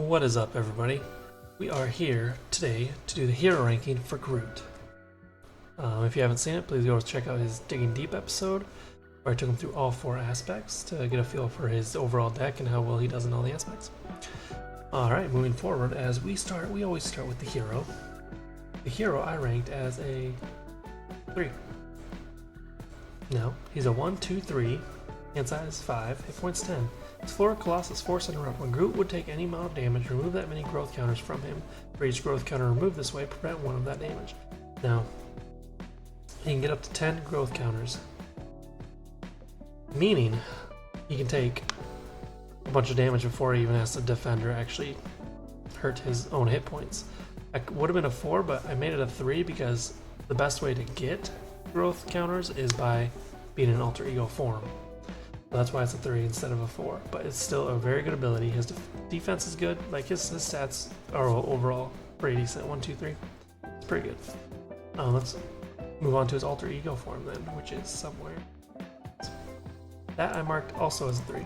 What is up, everybody? We are here today to do the hero ranking for Groot. If you haven't seen it, please go check out his Digging Deep episode, where I took him through all 4 aspects to get a feel for his overall deck and how well he does in all the aspects. Alright, moving forward, as we always start with the hero. The hero I ranked as a 3. Now, he's a 1, 2, 3, hand size 5, hit points 10. His floor Colossus Force Interrupt. When Groot would take any amount of damage, remove that many growth counters from him. For each growth counter removed this way, prevent 1 of that damage. Now, he can get up to 10 growth counters. Meaning, he can take a bunch of damage before he even has to defend or actually hurt his own hit points. I would have been a 4, but I made it a 3 because the best way to get growth counters is by being in alter ego form. So that's why it's a 3 instead of a 4, but it's still a very good ability. His defense is good, like his stats are overall pretty decent. 1, 2, 3, it's pretty good. Let's move on to his alter ego form then, which is somewhere. That I marked also as a 3.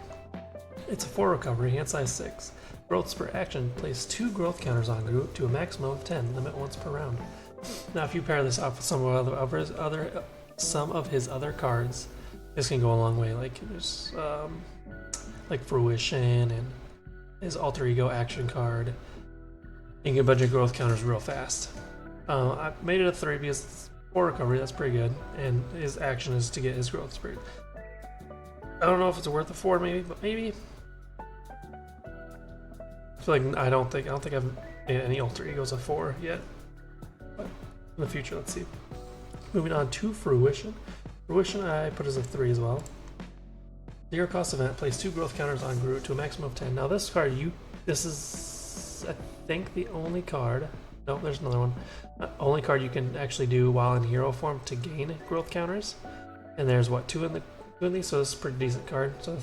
It's a 4 recovery, hand size 6. Growth per action, place 2 growth counters on Groot to a maximum of 10, limit once per round. Now if you pair this off with some of his other cards, this can go a long way. Like there's like Fruition and his alter ego action card. You can get a bunch of growth counters real fast. I made it a 3 because it's 4 recovery, that's pretty good, and his action is to get his growth spirit. I don't know if it's worth a 4 maybe, but maybe. I feel like I don't think I've made any alter egos a 4 yet. But in the future, let's see. Moving on to Fruition. Fruition I put as a 3 as well. 0 cost event, place 2 growth counters on Groot to a maximum of 10. Now this card, this is I think the only card. No, there's another one. Only card you can actually do while in hero form to gain growth counters. And there's what, 2 in these, so this is a pretty decent card. So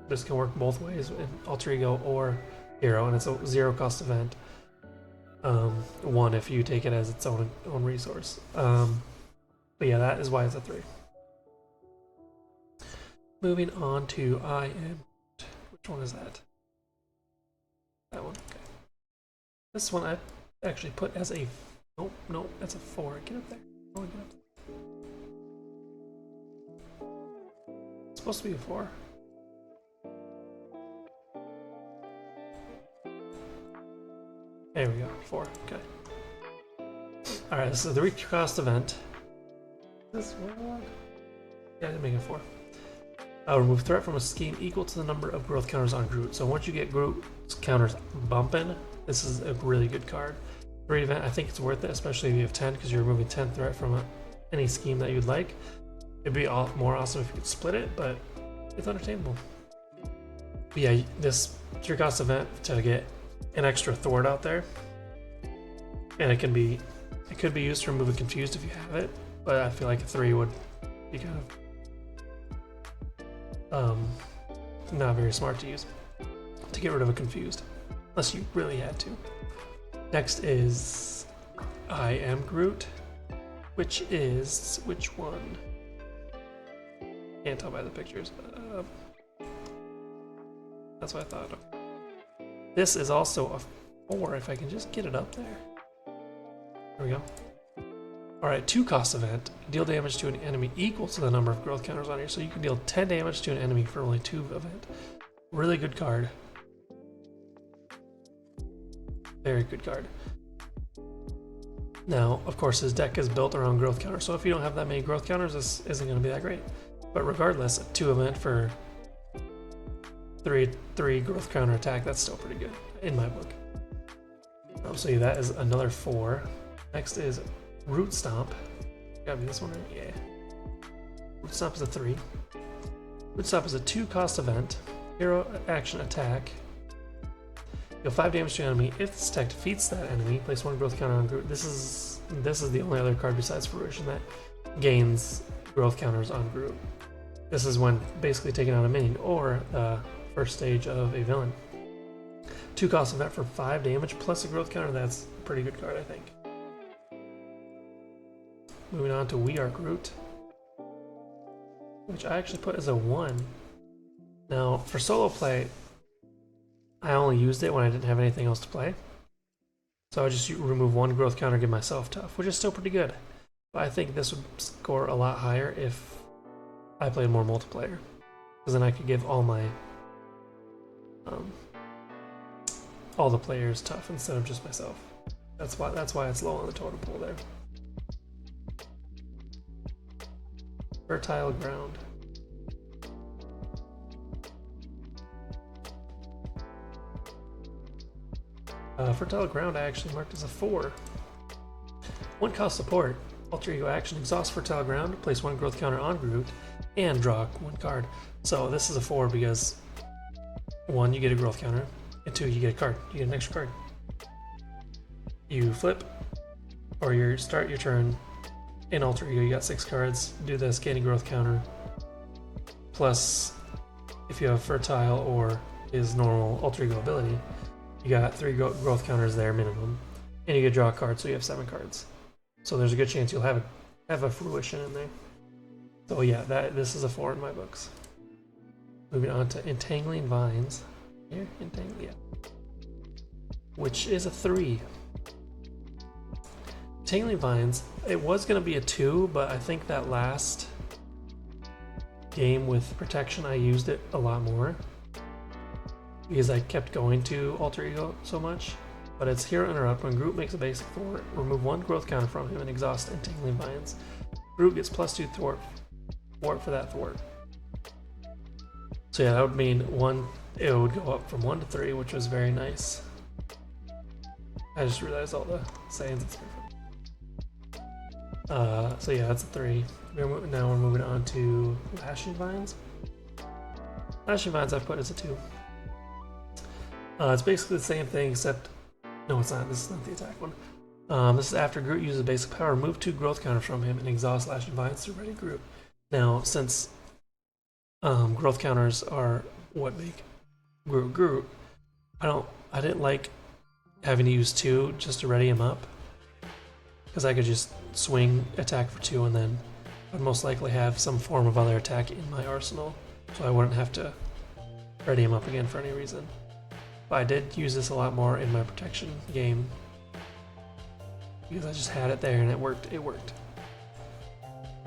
this can work both ways in alter ego or hero, and it's a 0 cost event. 1 if you take it as its own resource. But yeah, that is why it's a 3. Moving on to I Am. Which one is that? That one. Okay. This one I actually put as a. Nope, that's a 4. Get up there. Oh, get up there. It's supposed to be a 4. There we go. 4. Okay. Alright, this is the 3 cost event. This one? Yeah, I didn't make it 4. Remove threat from a scheme equal to the number of growth counters on Groot. So once you get Groot's counters bumping, this is a really good card. 3 event, I think it's worth it, especially if you have 10, because you're removing 10 threat from any scheme that you'd like. It'd be more awesome if you could split it, but it's understandable. But yeah, this 3 cost event to get an extra thwart out there, and it could be used to remove a confused if you have it, but I feel like a 3 would be kind of not very smart to use to get rid of a confused, unless you really had to. Next is I Am Groot, which is which one? Can't tell by the pictures. That's what I thought. This is also a 4 if I can just get it up there. There we go. Alright, 2 cost event. Deal damage to an enemy equal to the number of growth counters on here. So you can deal 10 damage to an enemy for only 2 event. Really good card. Very good card. Now, of course, his deck is built around growth counters. So if you don't have that many growth counters, this isn't going to be that great. But regardless, a 2 event for 3 growth counter attack, that's still pretty good in my book. So that is another 4. Next is Root Stomp. Gotta be this one, right? Yeah. Root Stomp is a 3. Root Stomp is a 2 cost event. Hero action attack. Deal 5 damage to an enemy. If this attack defeats that enemy, place 1 growth counter on Groot. This is the only other card besides Fruition that gains growth counters on Groot. This is when basically taking out a minion or the first stage of a villain. 2 cost event for 5 damage plus a growth counter. That's a pretty good card, I think. Moving on to We Are Groot, which I actually put as a 1. Now, for solo play, I only used it when I didn't have anything else to play. So I just remove one growth counter, give myself tough, which is still pretty good. But I think this would score a lot higher if I played more multiplayer, because then I could give all my all the players tough instead of just myself. That's why it's low on the totem pole there. Fertile ground. Fertile ground I actually marked as a 4. 1 cost support. Alter ego action, exhaust fertile ground, place 1 growth counter on Groot, and draw 1 card. So this is a 4 because 1, you get a growth counter, and 2, you get a card. You get an extra card. You flip, or you start your turn in alter ego, you got 6 cards, do this, gain a growth counter, plus if you have fertile or his normal alter ego ability, you got 3 growth counters there minimum, and you can draw a card, so you have 7 cards. So there's a good chance you'll have a fruition in there. So yeah, this is a 4 in my books. Moving on to Tangling Vines. Here, yeah. Which is a 3. Tangling Vines, it was going to be a 2, but I think that last game with protection I used it a lot more, because I kept going to alter ego so much. But it's Hero Interrupt. When Groot makes a basic thwart, remove 1 growth counter from him and exhaust Tangling Vines. Groot gets +2 thwart for that thwart. So yeah, that would mean it would go up from 1 to 3, which was very nice. I just realized all the sayings. It's perfect. So yeah, that's a 3. Now we're moving on to Lash Vines. Lash Vines I've put as a 2. It's basically the same thing except... No, it's not. This is not the attack one. This is after Groot uses basic power. Remove 2 growth counters from him and exhaust Lash Vines to ready Groot. Now, since growth counters are what make Groot, I didn't like having to use 2 just to ready him up, because I could just swing attack for 2 and then I'd most likely have some form of other attack in my arsenal, so I wouldn't have to ready him up again for any reason. But I did use this a lot more in my protection game because I just had it there and it worked.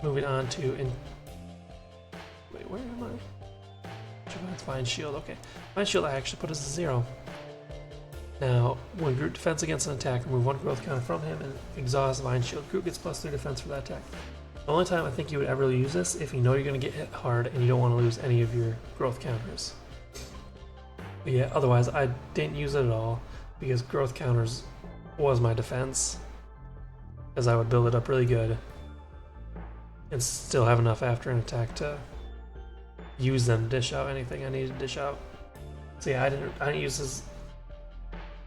Moving on to wait, where am I? Vine Shield. Okay, Vine Shield I actually put as a 0. Now, when Groot defends against an attack, remove 1 growth counter from him and exhaust Vine Shield. Groot gets +3 defense for that attack. The only time I think you would ever use this if you know you're going to get hit hard and you don't want to lose any of your growth counters. But yeah, otherwise I didn't use it at all because growth counters was my defense, as I would build it up really good and still have enough after an attack to use them to dish out anything I needed to dish out. So yeah, I didn't use this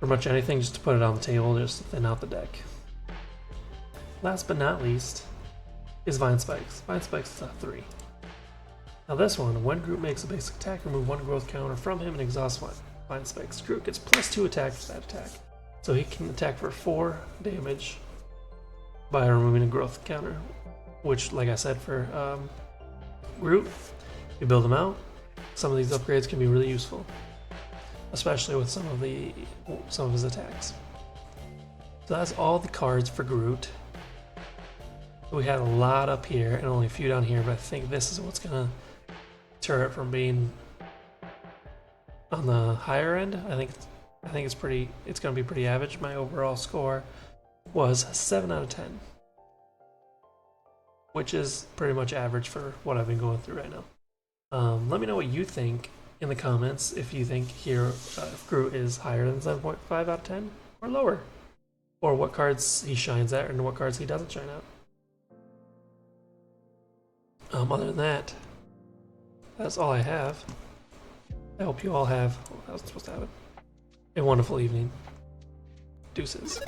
for much anything, just to put it on the table, just to thin out the deck. Last but not least is Vine Spikes. Vine Spikes is a 3. Now this one, when Groot makes a basic attack, remove 1 growth counter from him and exhaust Vine Spikes. Groot gets +2 attack for that attack. So he can attack for 4 damage by removing a growth counter, which, like I said, for Groot, you build them out. Some of these upgrades can be really useful, especially with some of his attacks. So that's all the cards for Groot. We had a lot up here and only a few down here, but I think this is what's gonna deter it from being on the higher end. I think it's gonna be pretty average. My overall score was 7 out of 10, which is pretty much average for what I've been going through right now. Let me know what you think in the comments, if you think Groot is higher than 7.5 out of 10 or lower, or what cards he shines at and what cards he doesn't shine at. Other than that, that's all I have. I hope you all have, I was supposed to have it, a wonderful evening. Deuces.